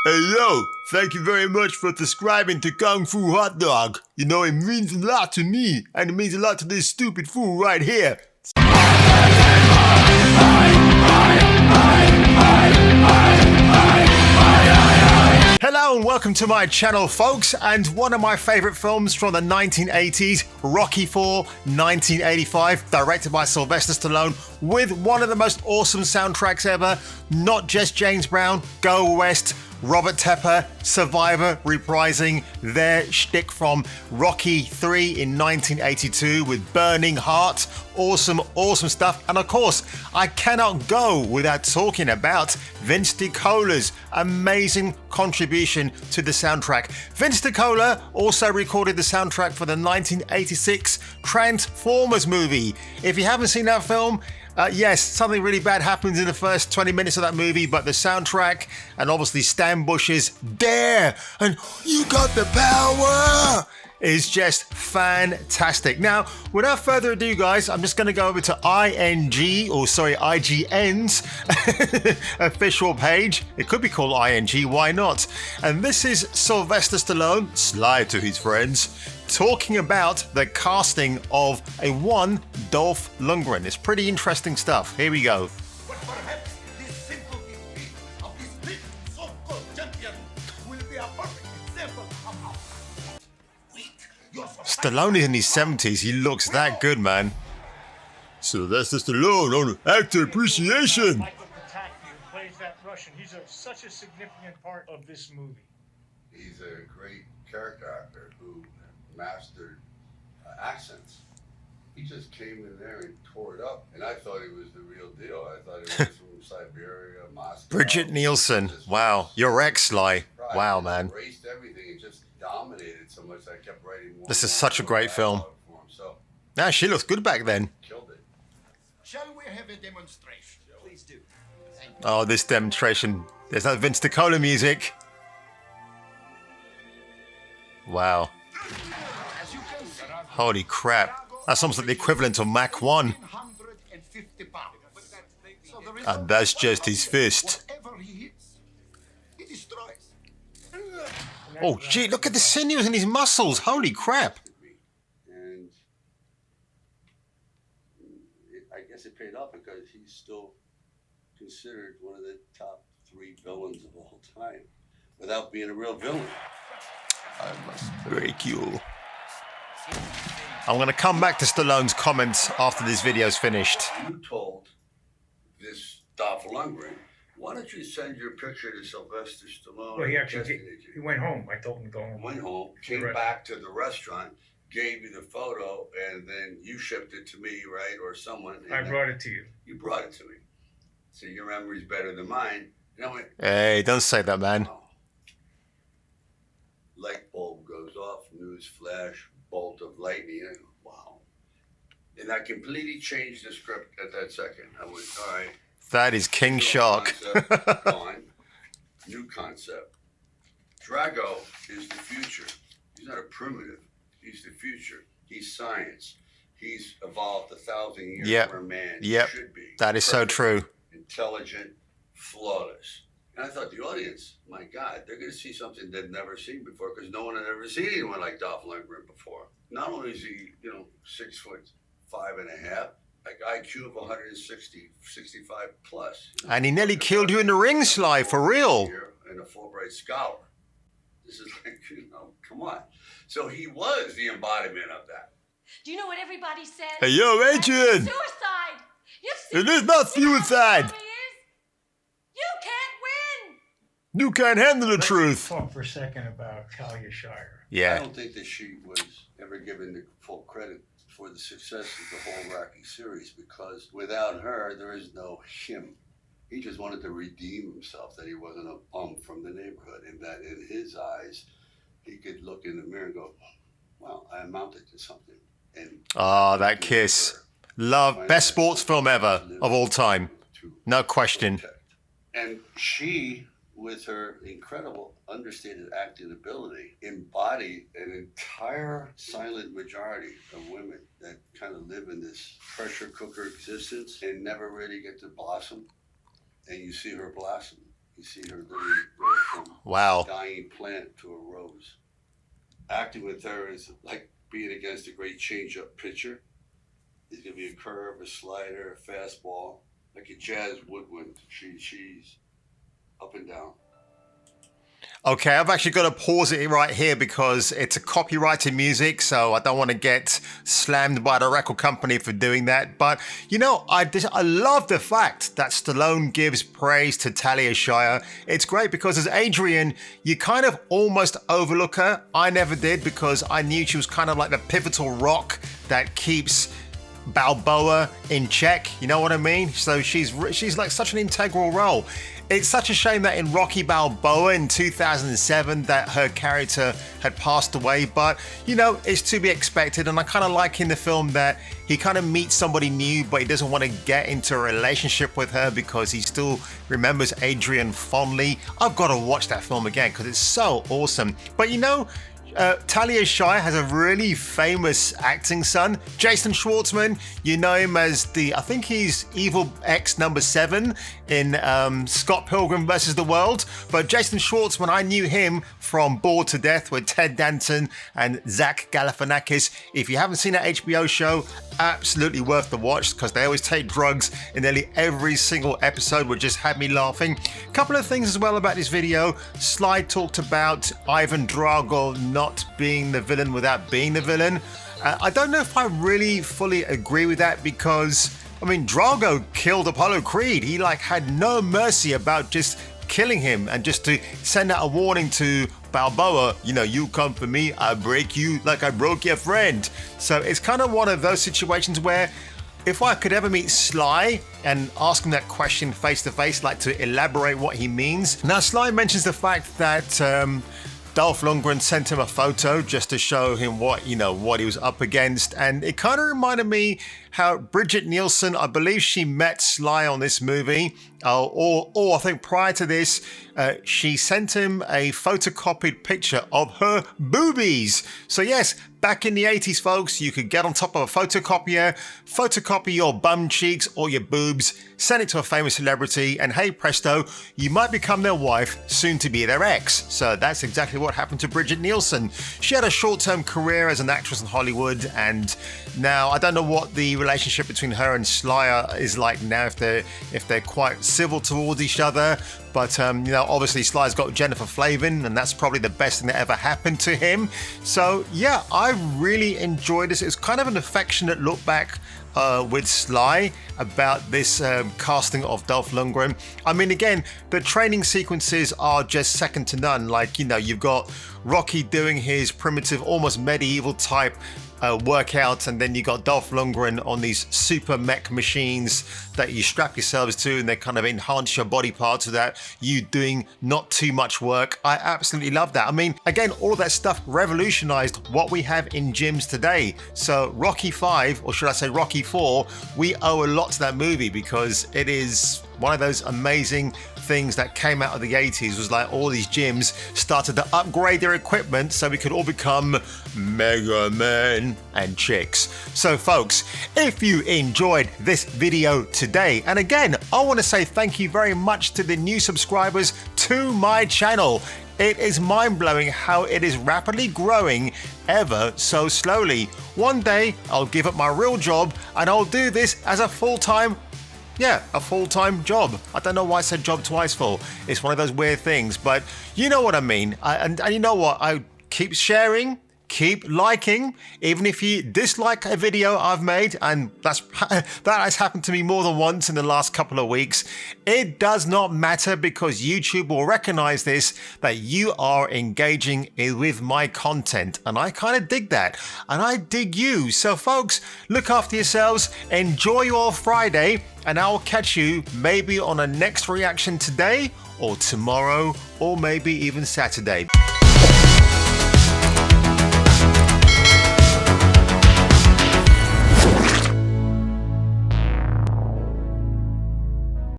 Hey yo, thank you very much for subscribing to Kung Fu Hot Dog. You know, it means a lot to me, and it means a lot to this stupid fool right here. Hello and welcome to my channel, folks, and one of my favorite films from the 1980s, Rocky IV, 1985, directed by Sylvester Stallone, with one of the most awesome soundtracks ever. Not just James Brown, Go West, Robert Tepper, Survivor reprising their shtick from Rocky III in 1982 with Burning Heart. Awesome, awesome stuff. And of course, I cannot go without talking about Vince DiCola's amazing contribution to the soundtrack. Vince DiCola also recorded the soundtrack for the 1986 Transformers movie. If you haven't seen that film, yes, something really bad happens in the first 20 minutes of that movie, but the soundtrack and obviously Stan Bush's "Dare" and "You Got the Power" is just fantastic. Now, without further ado, guys, I'm just going to go over to IGN's official page. It could be called ING, why not? And this is Sylvester Stallone, SLY to his friends, talking about the casting of a one Dolph Lundgren. It's pretty interesting stuff. Here we go. But perhaps this simple defeat of this big so-called champion will be a perfect example of how weak your Stallone is in his 70s. He looks that good, man. Sylvester Stallone on Actor Appreciation. Michael Pataki, who plays that Russian, he's such a significant part of this movie. He's a great character actor who mastered accents. He just came in there and tore it up, and I thought he was the real deal. I thought he was from Siberia, Moscow. Bridget Nielsen. Wow. Your ex-Sly. Wow, man. He erased everything and just dominated so much I kept writing more. This is such a great film. So, Nah, she looked good back then. killed it. Shall we have a demonstration? Please do. Thank you. Oh, this demonstration. There's that Vince DiCola music. Wow. As you can see, Holy crap. That's almost like the equivalent of Mach 1. 150 pounds. So the And that's just his fist. whatever he hits, he destroys. Oh, gee, look at the sinews in his muscles. Holy crap. And I guess it paid off because he's still considered one of the top 3 villains of all time without being a real villain. Very cool. I'm going to come back to Stallone's comments after this video's finished. You told this Dolph Lundgren, why don't you send your picture to Sylvester Stallone? Well, he and actually tested it? he went home. I told him to go home. Went home, came Correct. back to the restaurant, gave you the photo, and then you shipped it to me, right, or someone. And I then brought it to you. You brought it to me. So your memory's better than mine. And I went, Hey, don't say that, man. wow. Light bulb goes off, news flash, bolt of lightning. I go, wow. And I completely changed the script at that second. I went, all right. That is King Shark. Concept gone. New concept. Drago is the future. He's not a primitive. He's the future. He's science. He's evolved 1,000 years Yep. where man Yep. should be. That is so Perfect, true. Intelligent, flawless. And I thought the audience, my God, they're going to see something they've never seen before because no one had ever seen anyone like Dolph Lundgren before. Not only is he, 6'5.5", like IQ of 160, 65 plus. And he nearly killed you in the ring, Sly, for real. And a Fulbright scholar. This is like, come on. So he was the embodiment of that. Do you know what everybody says? Hey, yo, That's Adrian. Suicide! You've seen It is not you know what suicide. the problem is? You can't win! You can't handle the Let's truth. talk for a second about Talia Shire. I Yeah. don't think that she was ever given the full credit for the success of the whole Rocky series because without her, there is no him. He just wanted to redeem himself, that he wasn't a bum from the neighborhood, and that in his eyes, he could look in the mirror and go, well, I amounted to something. And Oh, that kiss. Love. Best sports film ever of all time. No question. And she, with her incredible understated acting ability, embodied an entire silent majority of women that kind of live in this pressure cooker existence and never really get to blossom. And you see her blossom. You see her really grow from Wow. a dying plant to a rose. Acting with her is like being against a great change-up pitcher. He's gonna be a curve, a slider, a fastball, like a jazz woodwind. She's up and down. Okay, I've actually got to pause it right here because it's a copyrighted music, so I don't want to get slammed by the record company for doing that. But, you know, I love the fact that Stallone gives praise to Talia Shire. It's great because as Adrian, you kind of almost overlook her. I never did because I knew she was kind of like the pivotal rock that keeps Balboa in check, you know what I mean? So she's like such an integral role. It's such a shame that in Rocky Balboa in 2007 that her character had passed away, but you know, it's to be expected. And I kind of like in the film that he kind of meets somebody new, but he doesn't want to get into a relationship with her because he still remembers Adrian fondly. I've got to watch that film again because it's so awesome. But you know, Talia Shire has a really famous acting son, Jason Schwartzman. You know him as I think he's Evil X number 7 in Scott Pilgrim vs. the World. But Jason Schwartzman, I knew him from Bored to Death with Ted Danson and Zach Galifianakis. If you haven't seen that HBO show, absolutely worth the watch because they always take drugs in nearly every single episode, which just had me laughing. A couple of things as well about this video. SLY talked about Ivan Drago not being the villain without being the villain. I don't know if I really fully agree with that because, I mean, Drago killed Apollo Creed. He like had no mercy about just killing him, and just to send out a warning to Balboa, you know, you come for me, I break you like I broke your friend. So it's kind of one of those situations where if I could ever meet SLY and ask him that question face to face, like to elaborate what he means. Now, SLY mentions the fact that Dolph Lundgren sent him a photo just to show him what he was up against. And it kind of reminded me how Bridget Nielsen, I believe she met SLY on this movie, or I think prior to this, she sent him a photocopied picture of her boobies. So yes, back in the 80s, folks, you could get on top of a photocopier, photocopy your bum cheeks or your boobs, send it to a famous celebrity, and hey presto, you might become their wife, soon to be their ex. So that's exactly what happened to Bridget Nielsen. She had a short-term career as an actress in Hollywood, and now I don't know what the relationship between her and SLY is like now, if they're quite civil towards each other. But you know, obviously SLY's got Jennifer Flavin, and that's probably the best thing that ever happened to him. So yeah, I really enjoyed this. It's kind of an affectionate look back with SLY about this casting of Dolph Lundgren. I mean, again, the training sequences are just second to none. Like, you know, you've got Rocky doing his primitive, almost medieval type workouts, and then you got Dolph Lundgren on these super mech machines that you strap yourselves to, and they kind of enhance your body parts without you doing not too much work. I absolutely love that. I mean, again, all of that stuff revolutionized what we have in gyms today. So Rocky 5, or should I say Rocky 4, we owe a lot to that movie because it is one of those amazing things that came out of the 80s. Was like all these gyms started to upgrade their equipment so we could all become Mega Men and chicks. So folks, if you enjoyed this video today, and again, I want to say thank you very much to the new subscribers to my channel. It is mind-blowing how it is rapidly growing ever so slowly. One day I'll give up my real job and I'll do this as a full-time job. I don't know why I said job twice for. It's one of those weird things, but you know what I mean. And you know what? I keep sharing, keep liking, even if you dislike a video I've made, and that has happened to me more than once in the last couple of weeks. It does not matter because YouTube will recognize this, that you are engaging with my content, and I kind of dig that, and I dig you. So folks, look after yourselves, enjoy your Friday, and I'll catch you maybe on a next reaction today or tomorrow or maybe even Saturday.